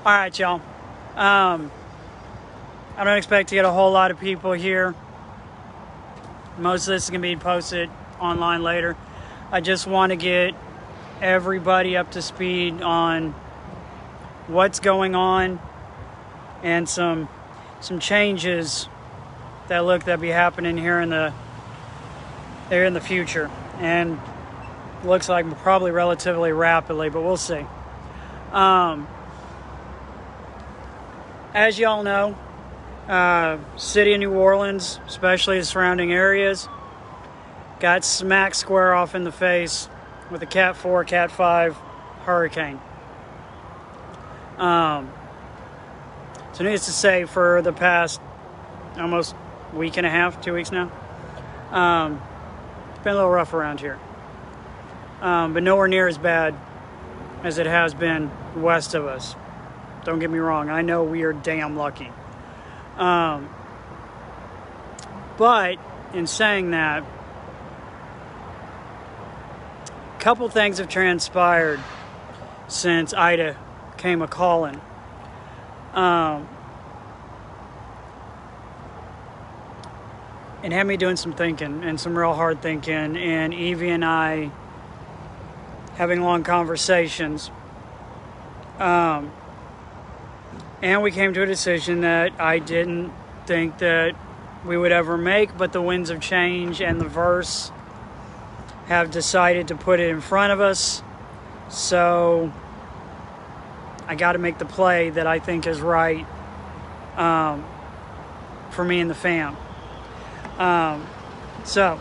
All right, y'all. I don't expect to get a whole lot of people here. Most of this is going to be posted online later. I just want to get everybody up to speed on what's going on and some changes that be happening here in the future, and looks like probably relatively rapidly, but we'll see. As y'all know, city of New Orleans, especially the surrounding areas, got smacked square off in the face with a Cat 4, Cat 5 hurricane. So needless to say, for the past almost week and a half, 2 weeks now, it's been a little rough around here. But nowhere near as bad as it has been west of us. Don't get me wrong, I know we are damn lucky. But in saying that, a couple things have transpired since Ida came a-calling. And had me doing some thinking, and some real hard thinking, and Evie and I having long conversations. And we came to a decision that I didn't think that we would ever make, but the winds of change and the verse have decided to put it in front of us. So I got to make the play that I think is right for me and the fam. So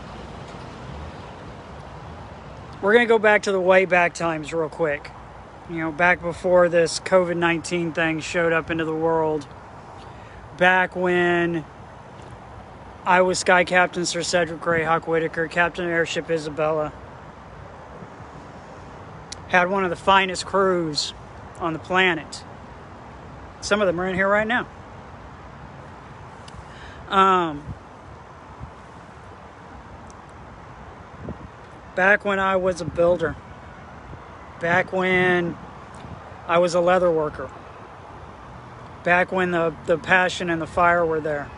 we're going to go back to the way back times real quick. You know, back before this COVID-19 thing showed up into the world. Back when I was Sky Captain Sir Cedric Greyhawk Whitaker, Captain of Airship Isabella. Had one of the finest crews on the planet. Some of them are in here right now. Back when I was a builder. Back when I was a leather worker. Back when the passion and the fire were there.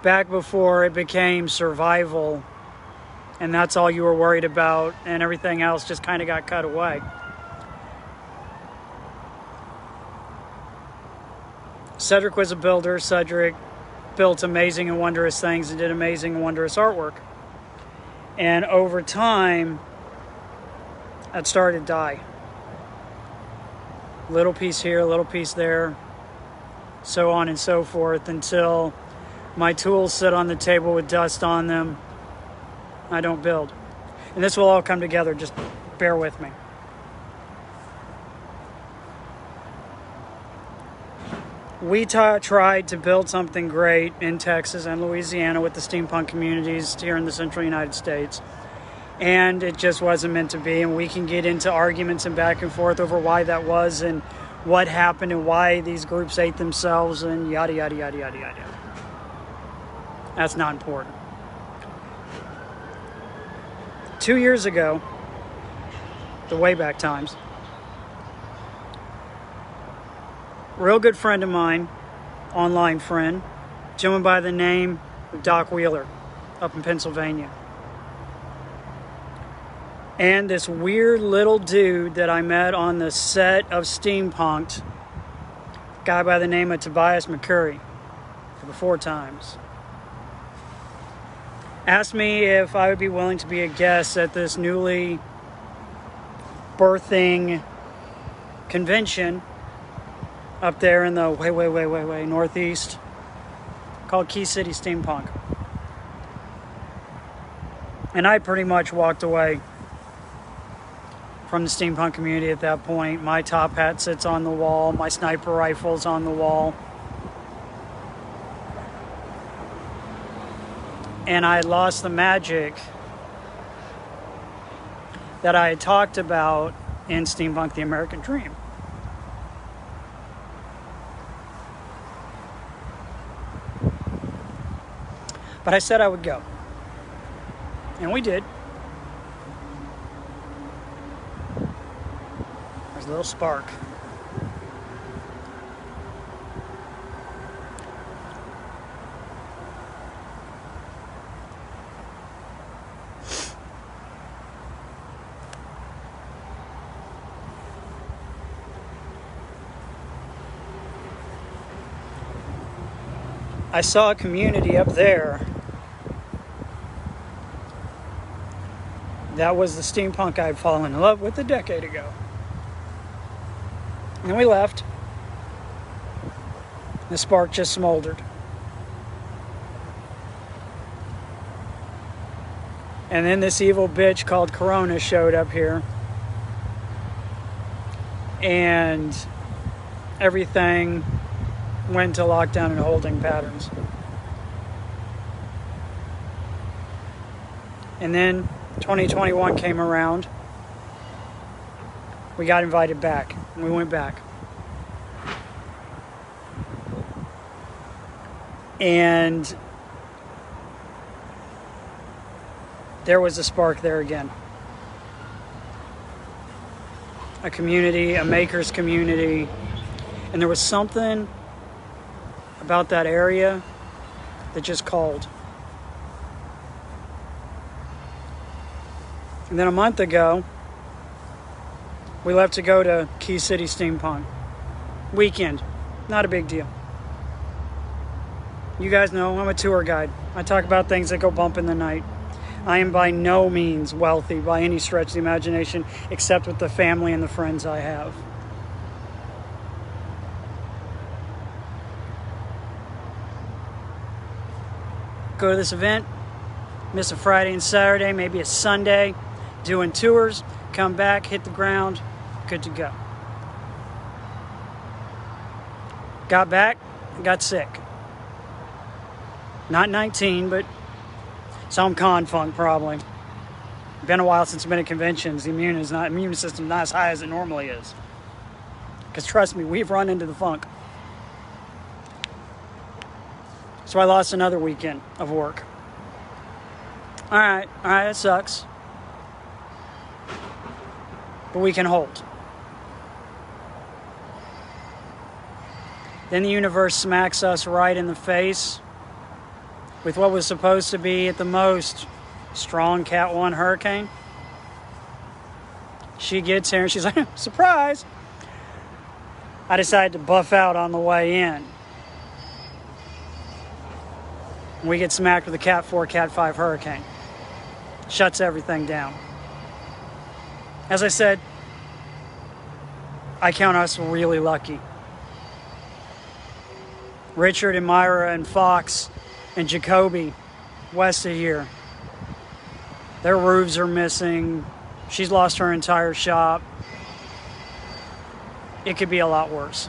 Back before it became survival and that's all you were worried about and everything else just kind of got cut away. Cedric was a builder. Cedric built amazing and wondrous things and did amazing and wondrous artwork. And over time, that started to die. Little piece here, little piece there, so on and so forth, until my tools sit on the table with dust on them. I don't build. And this will all come together, just bear with me. We tried to build something great in Texas and Louisiana with the steampunk communities here in the central United States. And it just wasn't meant to be. And we can get into arguments and back and forth over why that was and what happened and why these groups ate themselves and yada, yada, yada, yada, yada. That's not important. 2 years ago, the way back times, real good friend of mine, online friend, gentleman by the name of Doc Wheeler, up in Pennsylvania. And this weird little dude that I met on the set of Steampunked, guy by the name of Tobias McCurry, for the 4 times, asked me if I would be willing to be a guest at this newly birthing convention up there in the way northeast, called Key City Steampunk. And I pretty much walked away from the steampunk community at that point. My top hat sits on the wall, my sniper rifle's on the wall. And I lost the magic that I had talked about in Steampunk the American Dream. But I said I would go. And we did. There's a little spark. I saw a community up there. That was the steampunk I'd fallen in love with a decade ago. And then we left. The spark just smoldered. And then this evil bitch called Corona showed up here. And everything went into lockdown and holding patterns. And then 2021 came around. We got invited back. And we went back. And there was a spark there again. A community, a makers community. And there was something about that area that just called. And then a month ago, we left to go to Key City Steampunk. Weekend. Not a big deal. You guys know I'm a tour guide. I talk about things that go bump in the night. I am by no means wealthy by any stretch of the imagination, except with the family and the friends I have. Go to this event, miss a Friday and Saturday, maybe a Sunday, doing tours, come back, hit the ground, good to go. Got back, got sick. Not 19, but some con funk probably. Been a while since I've been at conventions. The immune system's not as high as it normally is. Because trust me, we've run into the funk. So I lost another weekend of work. All right, that sucks. But we can hold. Then the universe smacks us right in the face with what was supposed to be at the most strong Cat 1 hurricane. She gets here and she's like, surprise! I decided to buff out on the way in. We get smacked with a Cat 4, Cat 5 hurricane. Shuts everything down. As I said, I count us really lucky. Richard and Myra and Fox and Jacoby, west of here, their roofs are missing. She's lost her entire shop. It could be a lot worse.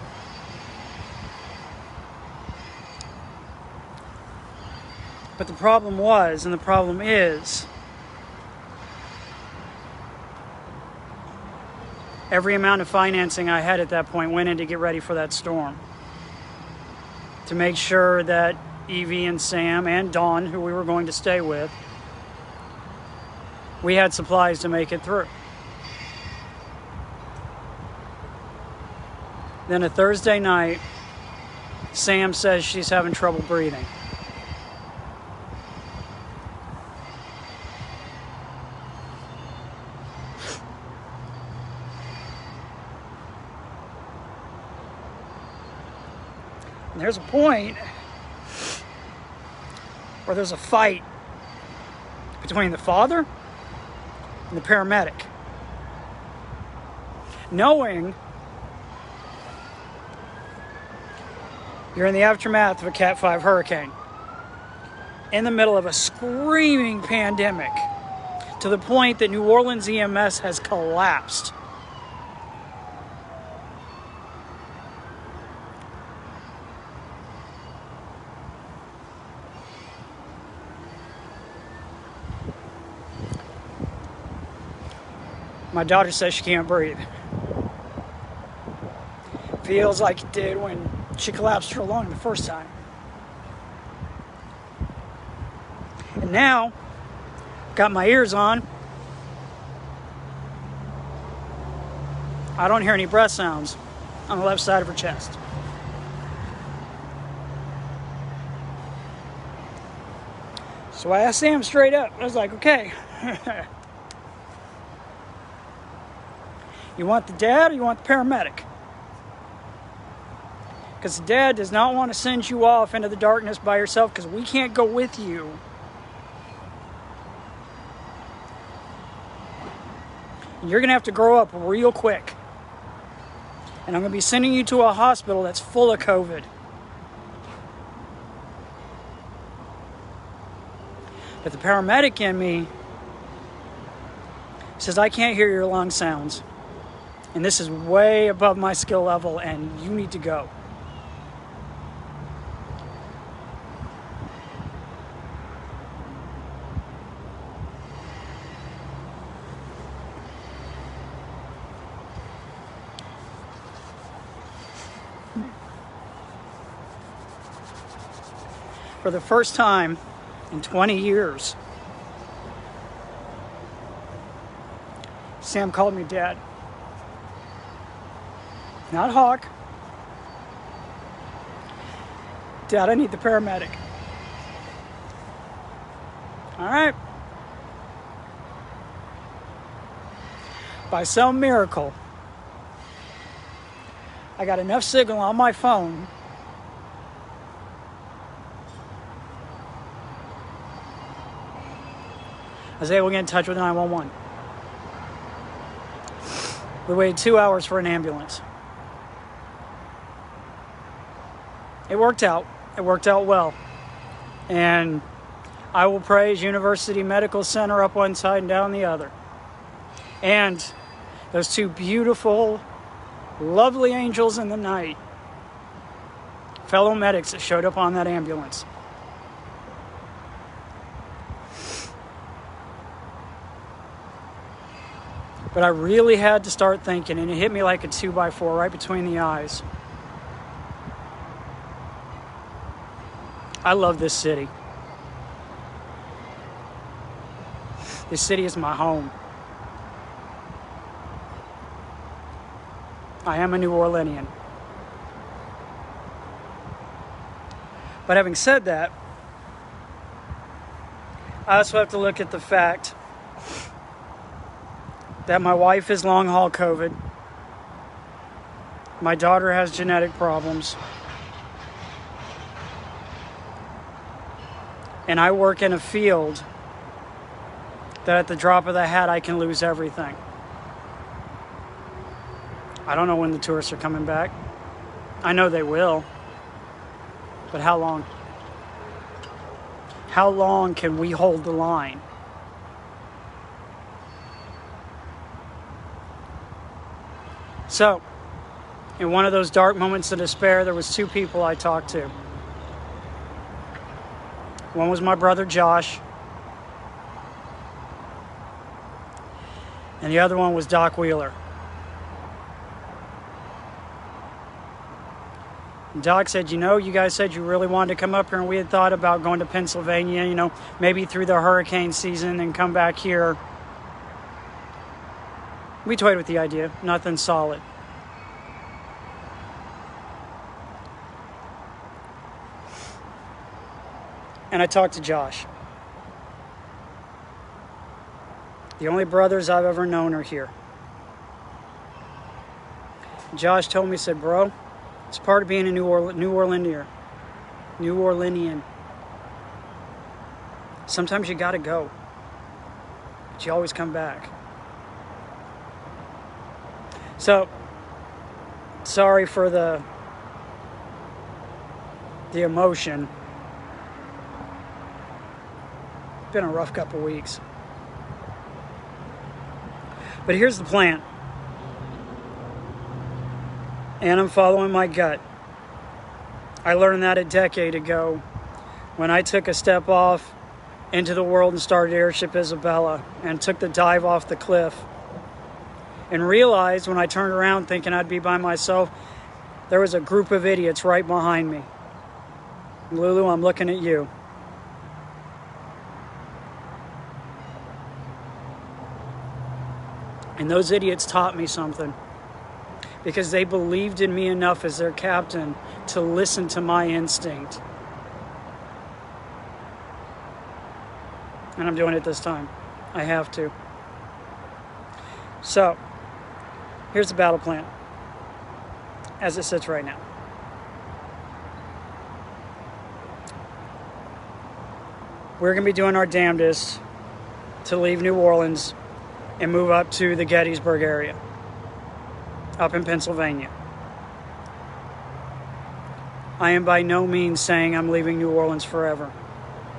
But the problem was, and the problem is, every amount of financing I had at that point went in to get ready for that storm. To make sure that Evie and Sam and Dawn, who we were going to stay with, we had supplies to make it through. Then a Thursday night, Sam says she's having trouble breathing. And there's a point where there's a fight between the father and the paramedic. Knowing you're in the aftermath of a Cat 5 hurricane, in the middle of a screaming pandemic, to the point that New Orleans EMS has collapsed. My daughter says she can't breathe. Feels like it did when she collapsed her lung the first time. And now, got my ears on. I don't hear any breath sounds on the left side of her chest. So I asked Sam straight up. I was like, okay, you want the dad or you want the paramedic? Because the dad does not want to send you off into the darkness by yourself because we can't go with you. You're going to have to grow up real quick. And I'm going to be sending you to a hospital that's full of COVID. But the paramedic in me says, I can't hear your lung sounds. And this is way above my skill level and you need to go. For the first time in 20 years, Sam called me Dad. Not Hawk. Dad, I need the paramedic. All right. By some miracle, I got enough signal on my phone I was able to get in touch with 911. We waited 2 hours for an ambulance. It worked out. It worked out well. And I will praise University Medical Center up one side and down the other. And those two beautiful, lovely angels in the night, fellow medics that showed up on that ambulance. But I really had to start thinking, and it hit me like a 2x4 right between the eyes. I love this city. This city is my home. I am a New Orleanian. But having said that, I also have to look at the fact that my wife is long haul COVID. My daughter has genetic problems. And I work in a field that at the drop of the hat I can lose everything. I don't know when the tourists are coming back. I know they will. But how long? How long can we hold the line? So, in one of those dark moments of despair, there was two people I talked to. One was my brother Josh, and the other one was Doc Wheeler. And Doc said, you guys said you really wanted to come up here, and we had thought about going to Pennsylvania, maybe through the hurricane season and come back here. We toyed with the idea, nothing solid. And I talked to Josh. The only brothers I've ever known are here. Josh told me, said, bro, it's part of being a New Orleanian. Sometimes you gotta go, but you always come back. So, sorry for the emotion. It's been a rough couple weeks. But here's the plan. And I'm following my gut. I learned that a decade ago when I took a step off into the world and started Airship Isabella and took the dive off the cliff. And realized when I turned around thinking I'd be by myself, there was a group of idiots right behind me. Lulu, I'm looking at you. And those idiots taught me something. because they believed in me enough as their captain to listen to my instinct. And I'm doing it this time. I have to. So, here's the battle plan as it sits right now. We're going to be doing our damnedest to leave New Orleans and move up to the Gettysburg area, up in Pennsylvania. I am by no means saying I'm leaving New Orleans forever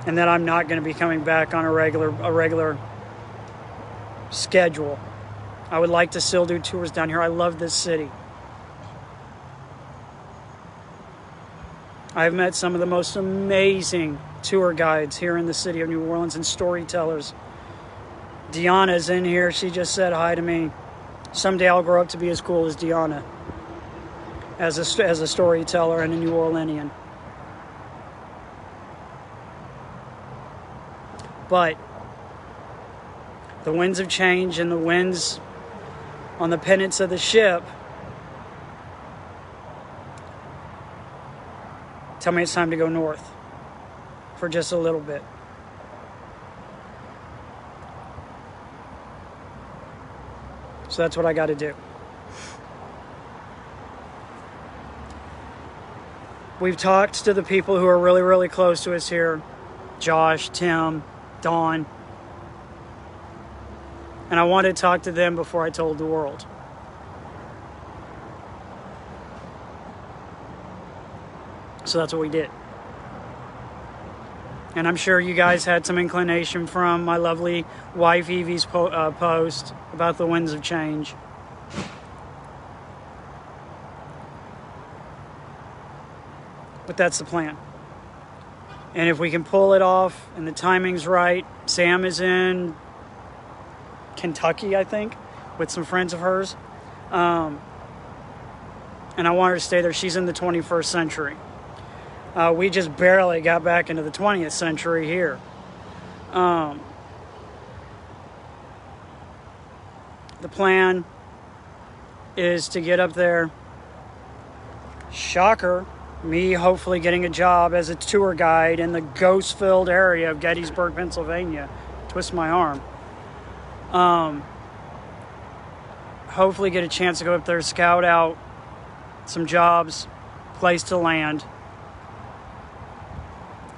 and that I'm not going to be coming back on a regular schedule. I would like to still do tours down here. I love this city. I've met some of the most amazing tour guides here in the city of New Orleans and storytellers. Deanna's in here. She just said hi to me. Someday I'll grow up to be as cool as Deanna as a storyteller and a New Orleanian. But the winds of change and the winds on the pennants of the ship tell me it's time to go north for just a little bit. So that's what I got to do. We've talked to the people who are really, really close to us here. Josh, Tim, Dawn. And I wanted to talk to them before I told the world. So that's what we did. And I'm sure you guys had some inclination from my lovely wife Evie's post about the winds of change. But that's the plan. And if we can pull it off and the timing's right, Sam is in Kentucky, I think, with some friends of hers. And I want her to stay there. She's in the 21st century. We just barely got back into the 20th century here. The plan is to get up there. Shocker, me hopefully getting a job as a tour guide in the ghost-filled area of Gettysburg, Pennsylvania. Twist my arm. Hopefully get a chance to go up there, scout out some jobs, place to land,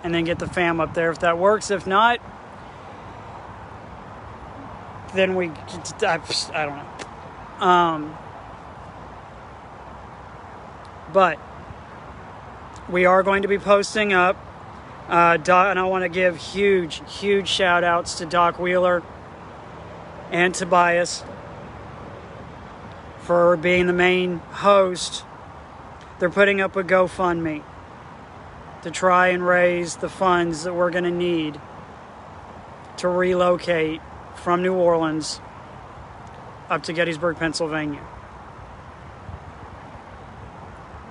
and then get the fam up there if that works. If not, then I don't know. But we are going to be posting up. And I want to give huge shout outs to Doc Wheeler and Tobias for being the main host. They're putting up a GoFundMe to try and raise the funds that we're going to need to relocate from New Orleans up to Gettysburg, Pennsylvania.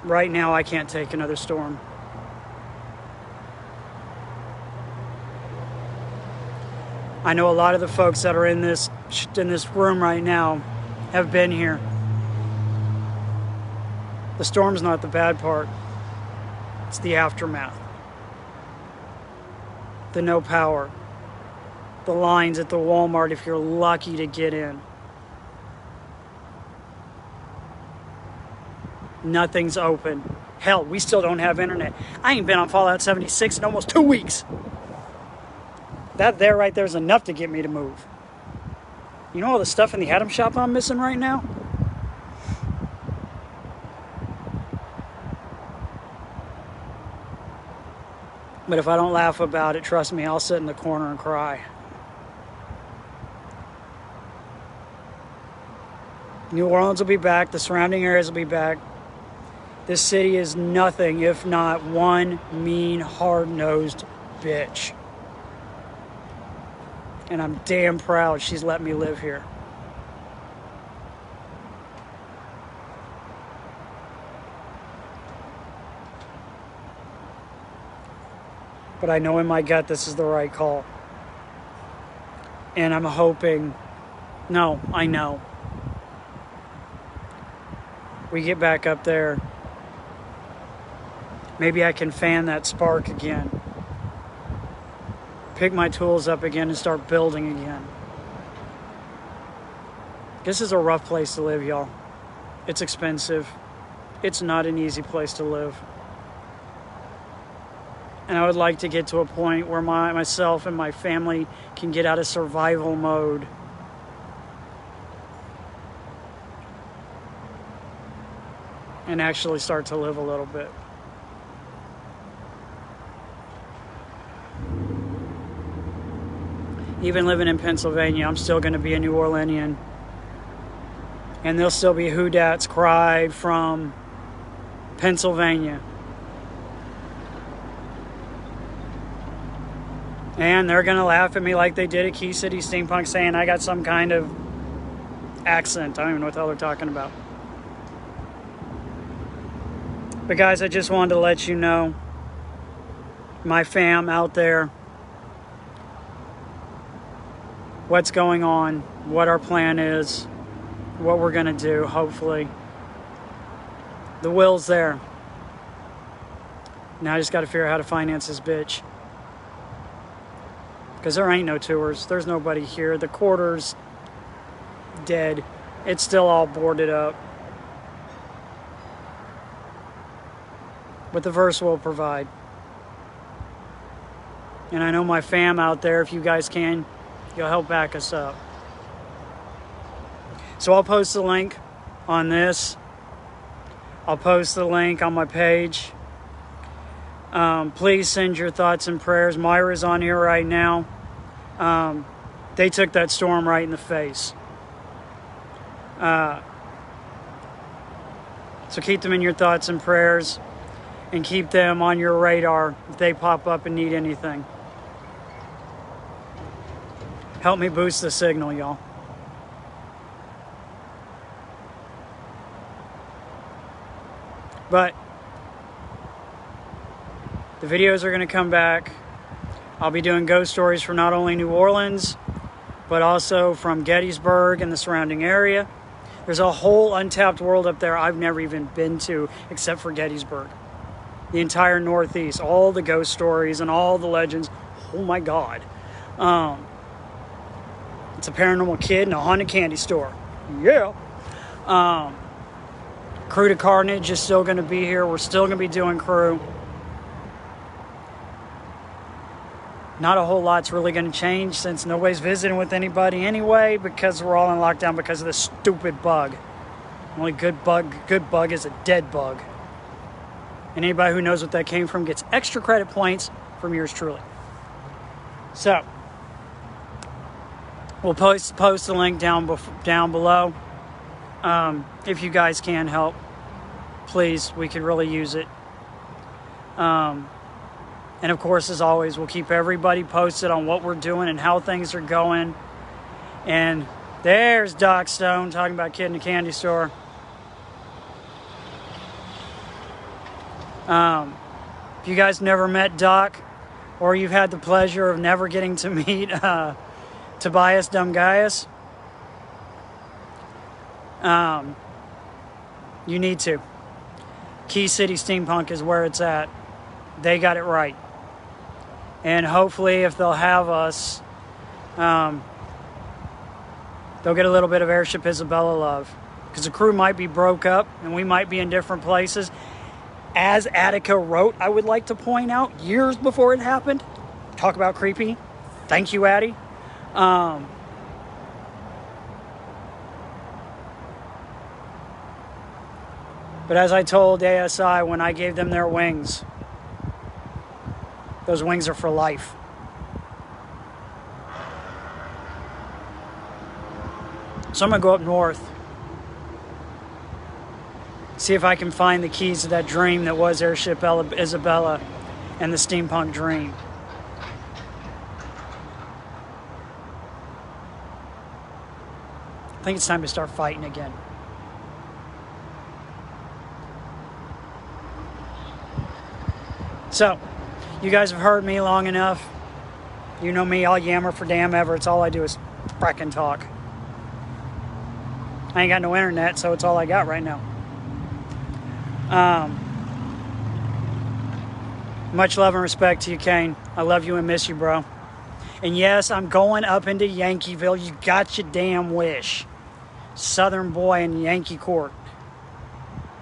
Right now, I can't take another storm. I know a lot of the folks that are in this room right now have been here. The storm's not the bad part. It's the aftermath. The no power. The lines at the Walmart if you're lucky to get in. Nothing's open. Hell, we still don't have internet. I ain't been on Fallout 76 in almost 2 weeks. That there right there is enough to get me to move. You know all the stuff in the Atom Shop I'm missing right now? But if I don't laugh about it, trust me, I'll sit in the corner and cry. New Orleans will be back. The surrounding areas will be back. This city is nothing if not one mean, hard-nosed bitch. And I'm damn proud she's let me live here. But I know in my gut this is the right call. And I'm hoping, no, I know. we get back up there, maybe I can fan that spark again. Pick my tools up again and start building again. This is a rough place to live, y'all. It's expensive. It's not an easy place to live. And I would like to get to a point where myself and my family can get out of survival mode. And actually start to live a little bit. Even living in Pennsylvania, I'm still going to be a New Orleanian. And there'll still be who dats cried from Pennsylvania. And they're going to laugh at me like they did at Key City Steampunk, saying I got some kind of accent. I don't even know what the hell they're talking about. But guys, I just wanted to let you know, my fam out there, what's going on, what our plan is, what we're going to do, hopefully. The will's there. Now I just got to figure out how to finance this bitch. Because there ain't no tours. There's nobody here. The quarter's dead. It's still all boarded up. But the verse will provide. And I know my fam out there, if you guys can, you'll help back us up. So I'll post the link on this. I'll post the link on my page. Please send your thoughts and prayers. Myra's on here right now. They took that storm right in the face. So keep them in your thoughts and prayers. And keep them on your radar if they pop up and need anything. Help me boost the signal, y'all. But the videos are going to come back. I'll be doing ghost stories from not only New Orleans, but also from Gettysburg and the surrounding area. There's a whole untapped world up there I've never even been to except for Gettysburg. The entire Northeast, all the ghost stories and all the legends. Oh my God. It's a paranormal kid in a haunted candy store. Yeah. Crew to Carnage is still going to be here. We're still going to be doing crew. Not a whole lot's really going to change since nobody's visiting with anybody anyway, because we're all in lockdown because of this stupid bug. Only good bug is a dead bug. And anybody who knows what that came from gets extra credit points from yours truly. So, we'll post the link down below. If you guys can help, please, we could really use it. And of course, as always, we'll keep everybody posted on what we're doing and how things are going. And there's Doc Stone talking about Kid in the Candy Store. If you guys never met Doc, or you've had the pleasure of never getting to meet Tobias Dumgaius, you need to. Key City Steampunk is where it's at. They got it right. And hopefully, if they'll have us, they'll get a little bit of Airship Isabella love. Because the crew might be broke up, and we might be in different places. As Attica wrote, I would like to point out, years before it happened. Talk about creepy. Thank you, Addie. But as I told ASI when I gave them their wings, those wings are for life. So I'm going to go up north. See if I can find the keys to that dream that was Airship Isabella and the steampunk dream. I think it's time to start fighting again. So, you guys have heard me long enough. You know me, I'll yammer for damn ever. It's all I do is fracking talk. I ain't got no internet, so it's all I got right now. Much love and respect to you, Kane. I love you and miss you, bro. And yes, I'm going up into Yankeeville. You got your damn wish. Southern boy in Yankee Court.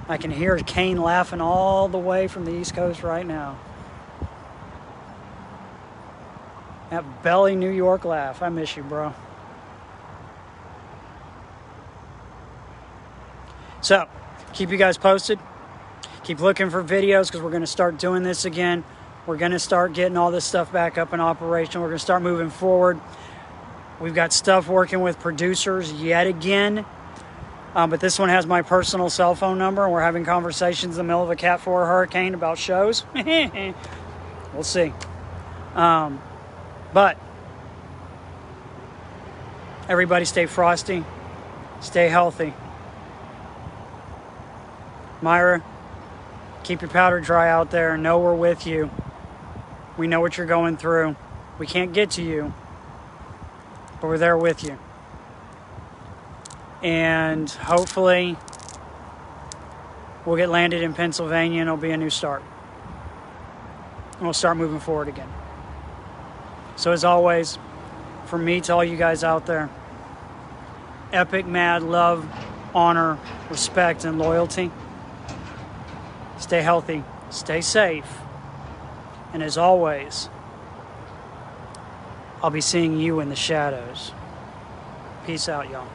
I can hear Kane laughing all the way from the East Coast right now. That belly New York laugh. I miss you, bro. So, keep you guys posted. Keep looking for videos because we're going to start doing this again. We're going to start getting all this stuff back up in operation. We're going to start moving forward. We've got stuff working with producers yet again. But this one has my personal cell phone number, and we're having conversations in the middle of a Cat 4 hurricane about shows. We'll see. But everybody stay frosty. Stay healthy. Myra, keep your powder dry out there. Know we're with you. We know what you're going through. We can't get to you, but we're there with you. And hopefully we'll get landed in Pennsylvania and it'll be a new start. And we'll start moving forward again. So as always, from me to all you guys out there, epic, mad love, honor, respect, and loyalty. Stay healthy, stay safe, and as always, I'll be seeing you in the shadows. Peace out, y'all.